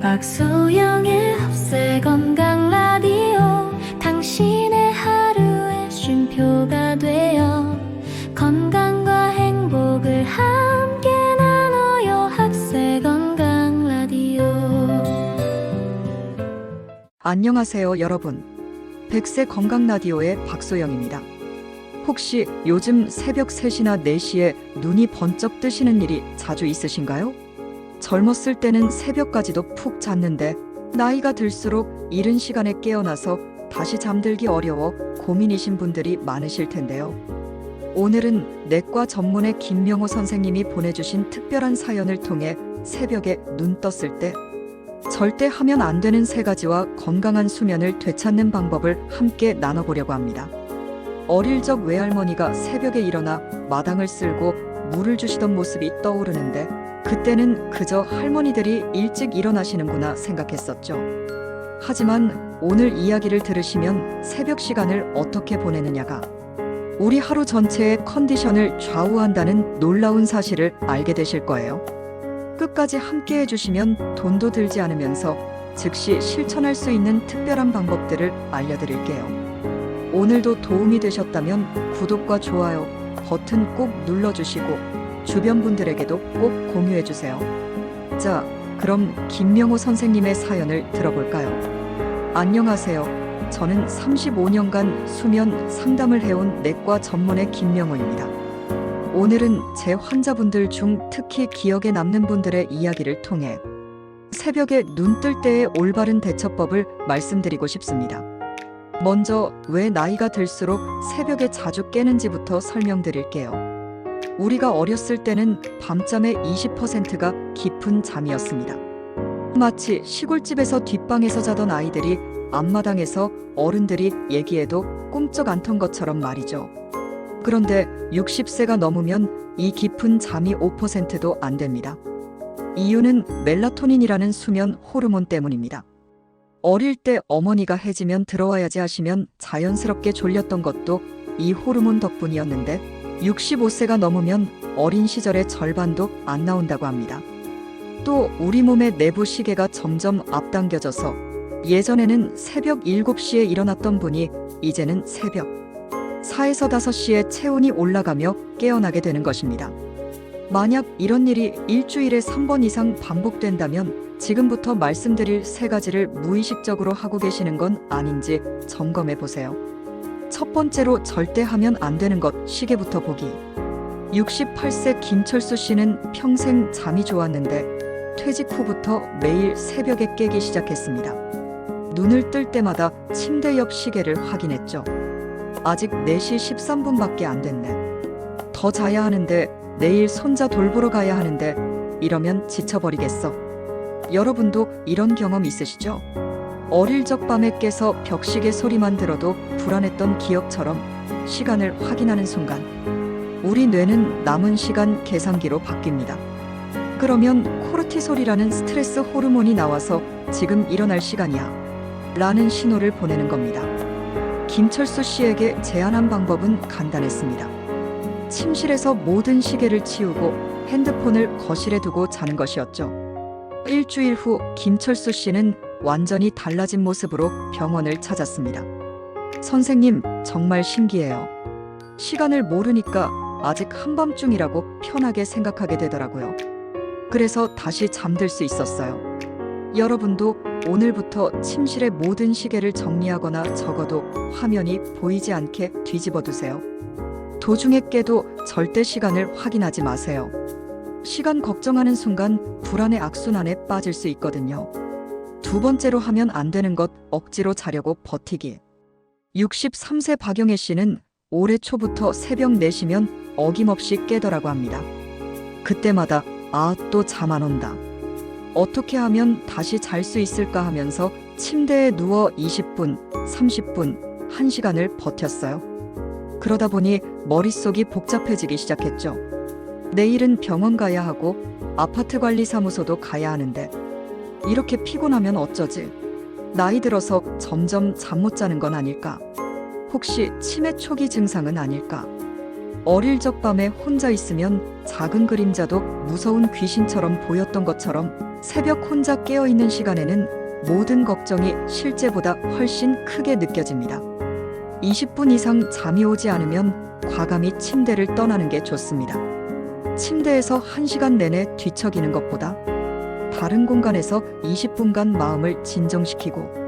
박소영의 흡세 건강 라디오 당신의 하루의 쉼표가 되어 건강과 행복을 함께 나눠요. 흡세 건강 라디오. 안녕하세요 여러분. 백세 건강 라디오의 박소영입니다. 혹시 요즘 새벽 3시나 4시에 눈이 번쩍 뜨시는 일이 자주 있으신가요? 젊었을 때는 새벽까지도 푹 잤는데 나이가 들수록 이른 시간에 깨어나서 다시 잠들기 어려워 고민이신 분들이 많으실 텐데요. 오늘은 내과 전문의 김명호 선생님이 보내주신 특별한 사연을 통해 새벽에 눈 떴을 때 절대 하면 안 되는 3가지와 건강한 수면을 되찾는 방법을 함께 나눠보려고 합니다. 어릴 적 외할머니가 새벽에 일어나 마당을 쓸고 물을 주시던 모습이 떠오르는데 그때는 그저 할머니들이 일찍 일어나시는구나 생각했었죠. 하지만 오늘 이야기를 들으시면 새벽 시간을 어떻게 보내느냐가 우리 하루 전체의 컨디션을 좌우한다는 놀라운 사실을 알게 되실 거예요. 끝까지 함께 해주시면 돈도 들지 않으면서 즉시 실천할 수 있는 특별한 방법들을 알려드릴게요. 오늘도 도움이 되셨다면 구독과 좋아요 버튼 꼭 눌러주시고 주변 분들에게도 꼭 공유해주세요. 자, 그럼 김명호 선생님의 사연을 들어볼까요? 안녕하세요. 저는 35년간 수면 상담을 해온 내과 전문의 김명호입니다. 오늘은 제 환자분들 중 특히 기억에 남는 분들의 이야기를 통해 새벽에 눈 뜰 때의 올바른 대처법을 말씀드리고 싶습니다. 먼저 왜 나이가 들수록 새벽에 자주 깨는지부터 설명드릴게요. 우리가 어렸을 때는 밤잠의 20%가 깊은 잠이었습니다. 마치 시골집에서 뒷방에서 자던 아이들이 앞마당에서 어른들이 얘기해도 꿈쩍 않던 것처럼 말이죠. 그런데 60세가 넘으면 이 깊은 잠이 5%도 안 됩니다. 이유는 멜라토닌이라는 수면 호르몬 때문입니다. 어릴 때 어머니가 해지면 들어와야지 하시면 자연스럽게 졸렸던 것도 이 호르몬 덕분이었는데 65세가 넘으면 어린 시절의 절반도 안 나온다고 합니다. 또 우리 몸의 내부 시계가 점점 앞당겨져서 예전에는 새벽 7시에 일어났던 분이 이제는 새벽 4에서 5시에 체온이 올라가며 깨어나게 되는 것입니다. 만약 이런 일이 일주일에 3번 이상 반복된다면 지금부터 말씀드릴 3가지를 무의식적으로 하고 계시는 건 아닌지 점검해 보세요. 첫 번째로 절대 하면 안 되는 것, 시계부터 보기. 68세 김철수 씨는 평생 잠이 좋았는데 퇴직 후부터 매일 새벽에 깨기 시작했습니다. 눈을 뜰 때마다 침대 옆 시계를 확인했죠. 아직 4시 13분밖에 안 됐네. 더 자야 하는데, 내일 손자 돌보러 가야 하는데 이러면 지쳐버리겠어. 여러분도 이런 경험 있으시죠? 어릴 적 밤에 깨서 벽시계 소리만 들어도 불안했던 기억처럼 시간을 확인하는 순간 우리 뇌는 남은 시간 계산기로 바뀝니다. 그러면 코르티솔이라는 스트레스 호르몬이 나와서 지금 일어날 시간이야 라는 신호를 보내는 겁니다. 김철수 씨에게 제안한 방법은 간단했습니다. 침실에서 모든 시계를 치우고 핸드폰을 거실에 두고 자는 것이었죠. 일주일 후 김철수 씨는 완전히 달라진 모습으로 병원을 찾았습니다. 선생님, 정말 신기해요. 시간을 모르니까 아직 한밤중이라고 편하게 생각하게 되더라고요. 그래서 다시 잠들 수 있었어요. 여러분도 오늘부터 침실의 모든 시계를 정리하거나 적어도 화면이 보이지 않게 뒤집어 두세요. 도중에 깨도 절대 시간을 확인하지 마세요. 시간 걱정하는 순간 불안의 악순환에 빠질 수 있거든요. 두 번째로 하면 안 되는 것, 억지로 자려고 버티기. 63세 박영애 씨는 올해 초부터 새벽 4시면 어김없이 깨더라고 합니다. 그때마다 또 잠 안 온다. 어떻게 하면 다시 잘 수 있을까 하면서 침대에 누워 20분, 30분, 1시간을 버텼어요. 그러다 보니 머릿속이 복잡해지기 시작했죠. 내일은 병원 가야 하고 아파트 관리 사무소도 가야 하는데 이렇게 피곤하면 어쩌지? 나이 들어서 점점 잠 못 자는 건 아닐까? 혹시 치매 초기 증상은 아닐까? 어릴 적 밤에 혼자 있으면 작은 그림자도 무서운 귀신처럼 보였던 것처럼 새벽 혼자 깨어있는 시간에는 모든 걱정이 실제보다 훨씬 크게 느껴집니다. 20분 이상 잠이 오지 않으면 과감히 침대를 떠나는 게 좋습니다. 침대에서 1시간 내내 뒤척이는 것보다 다른 공간에서 20분간 마음을 진정시키고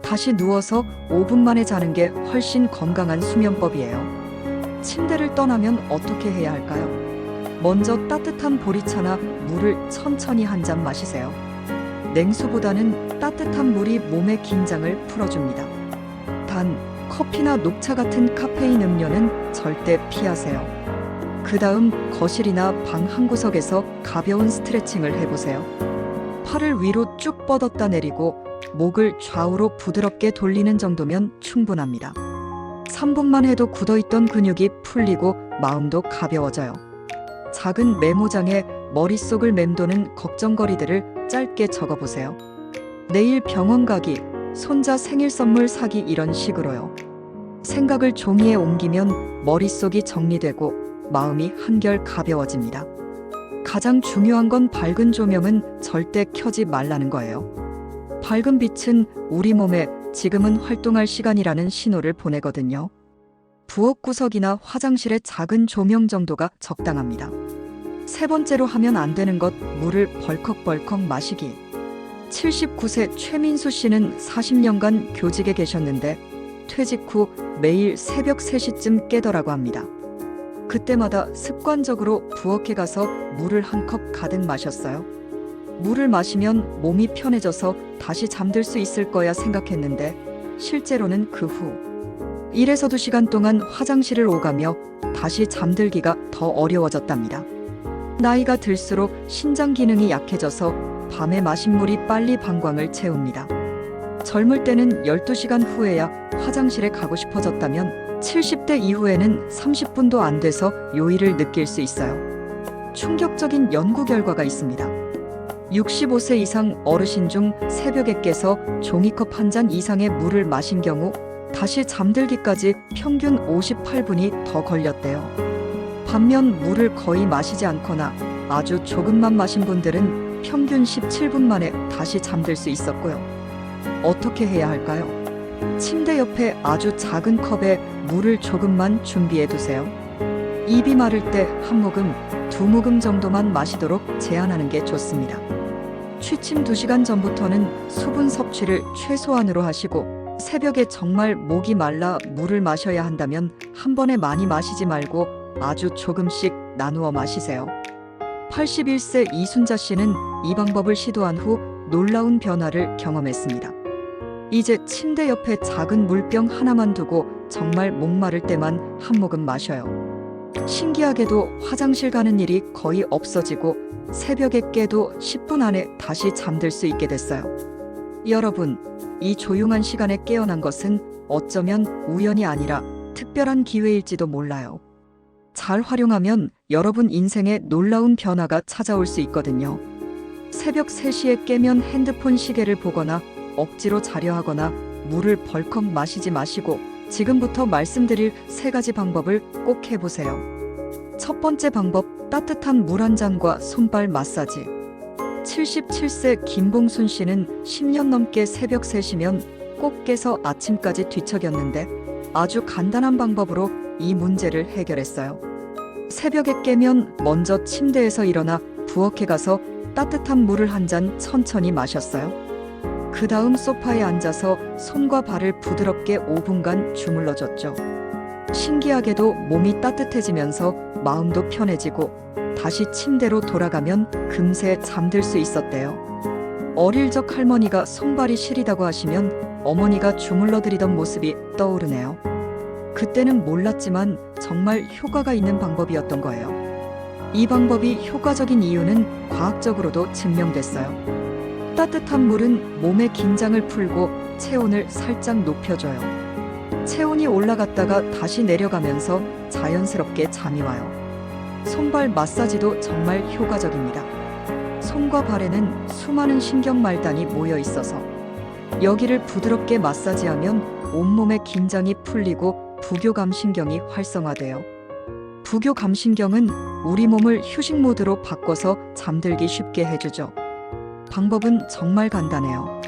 다시 누워서 5분 만에 자는 게 훨씬 건강한 수면법이에요. 침대를 떠나면 어떻게 해야 할까요? 먼저 따뜻한 보리차나 물을 천천히 한 잔 마시세요. 냉수보다는 따뜻한 물이 몸의 긴장을 풀어줍니다. 단, 커피나 녹차 같은 카페인 음료는 절대 피하세요. 그 다음 거실이나 방 한 구석에서 가벼운 스트레칭을 해보세요. 팔을 위로 쭉 뻗었다 내리고 목을 좌우로 부드럽게 돌리는 정도면 충분합니다. 3분만 해도 굳어있던 근육이 풀리고 마음도 가벼워져요. 작은 메모장에 머릿속을 맴도는 걱정거리들을 짧게 적어보세요. 내일 병원 가기, 손자 생일 선물 사기 이런 식으로요. 생각을 종이에 옮기면 머릿속이 정리되고 마음이 한결 가벼워집니다. 가장 중요한 건 밝은 조명은 절대 켜지 말라는 거예요. 밝은 빛은 우리 몸에 지금은 활동할 시간이라는 신호를 보내거든요. 부엌 구석이나 화장실의 작은 조명 정도가 적당합니다. 세 번째로 하면 안 되는 것, 물을 벌컥벌컥 마시기. 79세 최민수 씨는 40년간 교직에 계셨는데 퇴직 후 매일 새벽 3시쯤 깨더라고 합니다. 그때마다 습관적으로 부엌에 가서 물을 한 컵 가득 마셨어요. 물을 마시면 몸이 편해져서 다시 잠들 수 있을 거야 생각했는데 실제로는 그 후 1에서 2시간 동안 화장실을 오가며 다시 잠들기가 더 어려워졌답니다. 나이가 들수록 신장 기능이 약해져서 밤에 마신 물이 빨리 방광을 채웁니다. 젊을 때는 12시간 후에야 화장실에 가고 싶어졌다면 70대 이후에는 30분도 안 돼서 요일을 느낄 수 있어요. 충격적인 연구 결과가 있습니다. 65세 이상 어르신 중 새벽에 깨서 종이컵 1잔 이상의 물을 마신 경우 다시 잠들기까지 평균 58분이 더 걸렸대요. 반면 물을 거의 마시지 않거나 아주 조금만 마신 분들은 평균 17분 만에 다시 잠들 수 있었고요. 어떻게 해야 할까요? 침대 옆에 아주 작은 컵에 물을 조금만 준비해 두세요. 입이 마를 때 한 모금, 2모금 정도만 마시도록 제한하는 게 좋습니다. 취침 2시간 전부터는 수분 섭취를 최소한으로 하시고 새벽에 정말 목이 말라 물을 마셔야 한다면 한 번에 많이 마시지 말고 아주 조금씩 나누어 마시세요. 81세 이순자 씨는 이 방법을 시도한 후 놀라운 변화를 경험했습니다. 이제 침대 옆에 작은 물병 하나만 두고 정말 목마를 때만 한 모금 마셔요. 신기하게도 화장실 가는 일이 거의 없어지고 새벽에 깨도 10분 안에 다시 잠들 수 있게 됐어요. 여러분, 이 조용한 시간에 깨어난 것은 어쩌면 우연이 아니라 특별한 기회일지도 몰라요. 잘 활용하면 여러분 인생에 놀라운 변화가 찾아올 수 있거든요. 새벽 3시에 깨면 핸드폰 시계를 보거나 억지로 자려 하거나 물을 벌컥 마시지 마시고 지금부터 말씀드릴 3가지 방법을 꼭 해보세요. 첫 번째 방법, 따뜻한 물 한 잔과 손발 마사지. 77세 김봉순 씨는 10년 넘게 새벽 3시면 꼭 깨서 아침까지 뒤척였는데 아주 간단한 방법으로 이 문제를 해결했어요. 새벽에 깨면 먼저 침대에서 일어나 부엌에 가서 따뜻한 물을 한 잔 천천히 마셨어요. 그 다음 소파에 앉아서 손과 발을 부드럽게 5분간 주물러줬죠. 신기하게도 몸이 따뜻해지면서 마음도 편해지고 다시 침대로 돌아가면 금세 잠들 수 있었대요. 어릴 적 할머니가 손발이 시리다고 하시면 어머니가 주물러드리던 모습이 떠오르네요. 그때는 몰랐지만 정말 효과가 있는 방법이었던 거예요. 이 방법이 효과적인 이유는 과학적으로도 증명됐어요. 따뜻한 물은 몸의 긴장을 풀고 체온을 살짝 높여줘요. 체온이 올라갔다가 다시 내려가면서 자연스럽게 잠이 와요. 손발 마사지도 정말 효과적입니다. 손과 발에는 수많은 신경말단이 모여 있어서 여기를 부드럽게 마사지하면 온몸의 긴장이 풀리고 부교감 신경이 활성화돼요. 부교 감신경은 우리 몸을 휴식 모드로 바꿔서 잠들기 쉽게 해주죠. 방법은 정말 간단해요.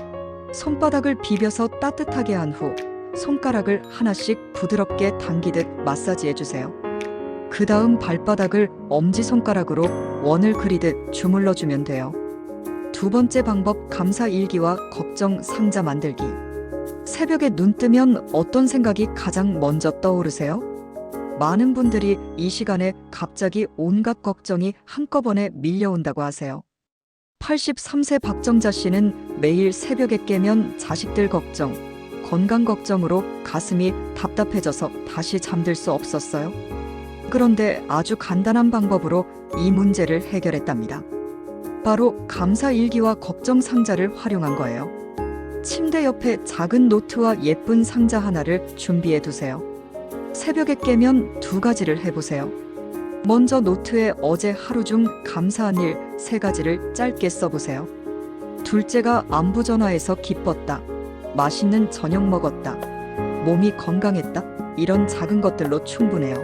손바닥을 비벼서 따뜻하게 한 후 손가락을 하나씩 부드럽게 당기듯 마사지해주세요. 그 다음 발바닥을 엄지손가락으로 원을 그리듯 주물러주면 돼요. 두 번째 방법, 감사 일기와 걱정 상자 만들기. 새벽에 눈 뜨면 어떤 생각이 가장 먼저 떠오르세요? 많은 분들이 이 시간에 갑자기 온갖 걱정이 한꺼번에 밀려온다고 하세요. 83세 박정자 씨는 매일 새벽에 깨면 자식들 걱정, 건강 걱정으로 가슴이 답답해져서 다시 잠들 수 없었어요. 그런데 아주 간단한 방법으로 이 문제를 해결했답니다. 바로 감사 일기와 걱정 상자를 활용한 거예요. 침대 옆에 작은 노트와 예쁜 상자 하나를 준비해 두세요. 새벽에 깨면 두 가지를 해보세요. 먼저 노트에 어제 하루 중 감사한 일 3가지를 짧게 써보세요. 둘째가 안부 전화해서 기뻤다. 맛있는 저녁 먹었다. 몸이 건강했다. 이런 작은 것들로 충분해요.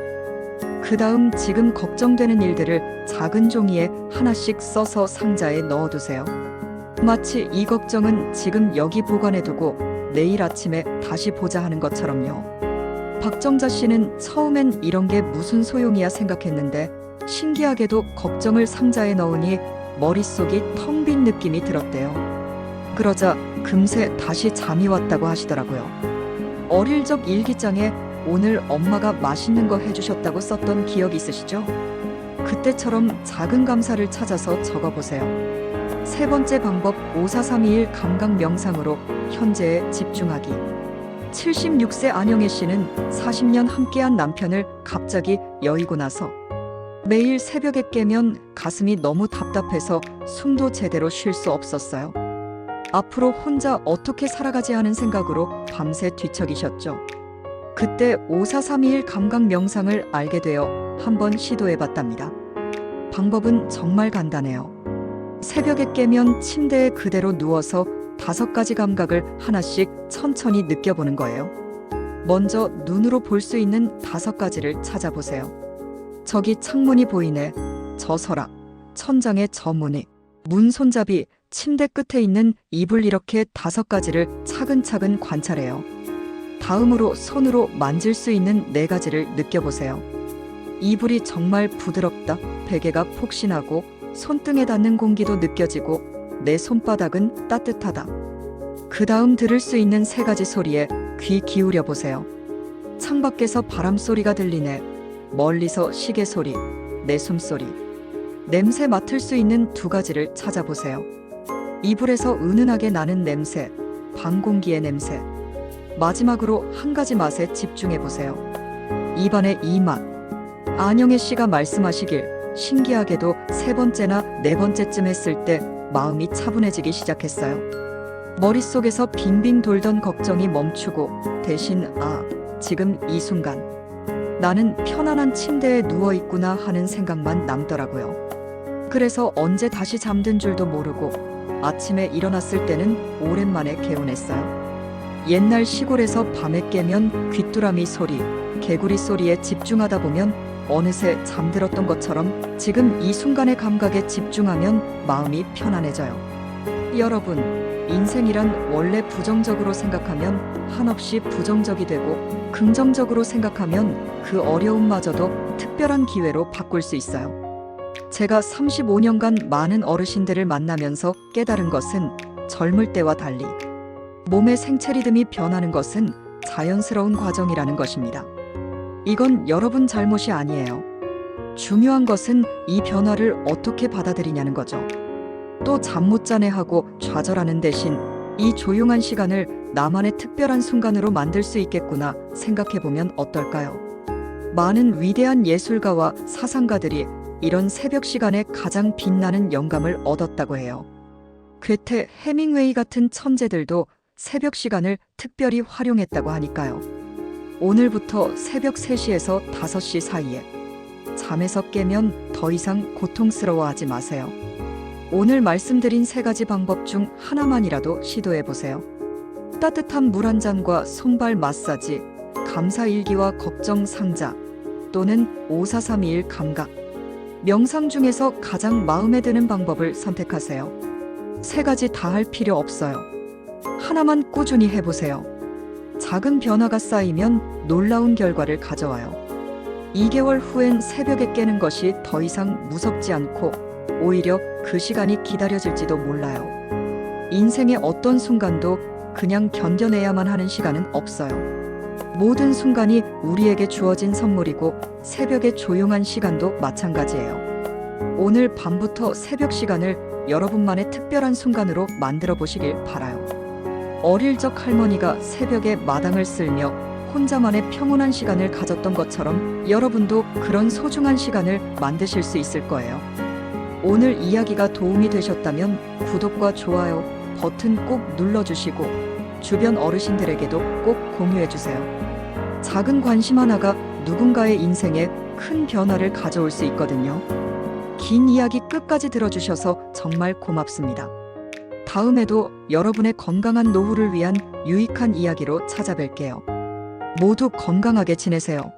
그 다음 지금 걱정되는 일들을 작은 종이에 하나씩 써서 상자에 넣어두세요. 마치 이 걱정은 지금 여기 보관해두고 내일 아침에 다시 보자 하는 것처럼요. 박정자 씨는 처음엔 이런 게 무슨 소용이야 생각했는데 신기하게도 걱정을 상자에 넣으니 머릿속이 텅 빈 느낌이 들었대요. 그러자 금세 다시 잠이 왔다고 하시더라고요. 어릴 적 일기장에 오늘 엄마가 맛있는 거 해주셨다고 썼던 기억 있으시죠? 그때처럼 작은 감사를 찾아서 적어보세요. 세 번째 방법, 5432일 감각 명상으로 현재에 집중하기. 76세 안영애 씨는 40년 함께한 남편을 갑자기 여의고 나서 매일 새벽에 깨면 가슴이 너무 답답해서 숨도 제대로 쉴 수 없었어요. 앞으로 혼자 어떻게 살아가지 하는 생각으로 밤새 뒤척이셨죠. 그때 5432일 감각 명상을 알게 되어 한번 시도해봤답니다. 방법은 정말 간단해요. 새벽에 깨면 침대에 그대로 누워서 5가지 감각을 하나씩 천천히 느껴보는 거예요. 먼저 눈으로 볼 수 있는 5가지를 찾아보세요. 저기 창문이 보이네. 저 서랍, 천장에 저 무늬, 문 손잡이, 침대 끝에 있는 이불, 이렇게 5가지를 차근차근 관찰해요. 다음으로 손으로 만질 수 있는 4가지를 느껴보세요. 이불이 정말 부드럽다. 베개가 폭신하고 손등에 닿는 공기도 느껴지고 내 손바닥은 따뜻하다. 그 다음 들을 수 있는 3가지 소리에 귀 기울여 보세요. 창밖에서 바람 소리가 들리네. 멀리서 시계 소리, 내 숨소리. 냄새 맡을 수 있는 2가지를 찾아보세요. 이불에서 은은하게 나는 냄새, 방 공기의 냄새. 마지막으로 1가지 맛에 집중해 보세요. 입안의 이 맛. 안영애 씨가 말씀하시길 신기하게도 3번째나 4번째쯤 했을 때 마음이 차분해지기 시작했어요. 머릿속에서 빙빙 돌던 걱정이 멈추고 대신 지금 이 순간 나는 편안한 침대에 누워있구나 하는 생각만 남더라고요. 그래서 언제 다시 잠든 줄도 모르고 아침에 일어났을 때는 오랜만에 개운했어요. 옛날 시골에서 밤에 깨면 귀뚜라미 소리, 개구리 소리에 집중하다 보면 어느새 잠들었던 것처럼 지금 이 순간의 감각에 집중하면 마음이 편안해져요. 여러분, 인생이란 원래 부정적으로 생각하면 한없이 부정적이 되고 긍정적으로 생각하면 그 어려움마저도 특별한 기회로 바꿀 수 있어요. 제가 35년간 많은 어르신들을 만나면서 깨달은 것은 젊을 때와 달리 몸의 생체 리듬이 변하는 것은 자연스러운 과정이라는 것입니다. 이건 여러분 잘못이 아니에요. 중요한 것은 이 변화를 어떻게 받아들이냐는 거죠. 또 잠 못 자네 하고 좌절하는 대신 이 조용한 시간을 나만의 특별한 순간으로 만들 수 있겠구나 생각해보면 어떨까요? 많은 위대한 예술가와 사상가들이 이런 새벽 시간에 가장 빛나는 영감을 얻었다고 해요. 괴테, 해밍웨이 같은 천재들도 새벽 시간을 특별히 활용했다고 하니까요. 오늘부터 새벽 3시에서 5시 사이에 잠에서 깨면 더 이상 고통스러워하지 마세요. 오늘 말씀드린 3가지 방법 중 하나만이라도 시도해보세요. 따뜻한 물 한 잔과 손발 마사지, 감사 일기와 걱정 상자, 또는 5432일 감각. 명상 중에서 가장 마음에 드는 방법을 선택하세요. 세 가지 다 할 필요 없어요. 하나만 꾸준히 해보세요. 작은 변화가 쌓이면 놀라운 결과를 가져와요. 2개월 후엔 새벽에 깨는 것이 더 이상 무섭지 않고 오히려 그 시간이 기다려질지도 몰라요. 인생의 어떤 순간도 그냥 견뎌내야만 하는 시간은 없어요. 모든 순간이 우리에게 주어진 선물이고 새벽의 조용한 시간도 마찬가지예요. 오늘 밤부터 새벽 시간을 여러분만의 특별한 순간으로 만들어 보시길 바라요. 어릴 적 할머니가 새벽에 마당을 쓸며 혼자만의 평온한 시간을 가졌던 것처럼 여러분도 그런 소중한 시간을 만드실 수 있을 거예요. 오늘 이야기가 도움이 되셨다면 구독과 좋아요 버튼 꼭 눌러주시고 주변 어르신들에게도 꼭 공유해주세요. 작은 관심 하나가 누군가의 인생에 큰 변화를 가져올 수 있거든요. 긴 이야기 끝까지 들어주셔서 정말 고맙습니다. 다음에도 여러분의 건강한 노후를 위한 유익한 이야기로 찾아뵐게요. 모두 건강하게 지내세요.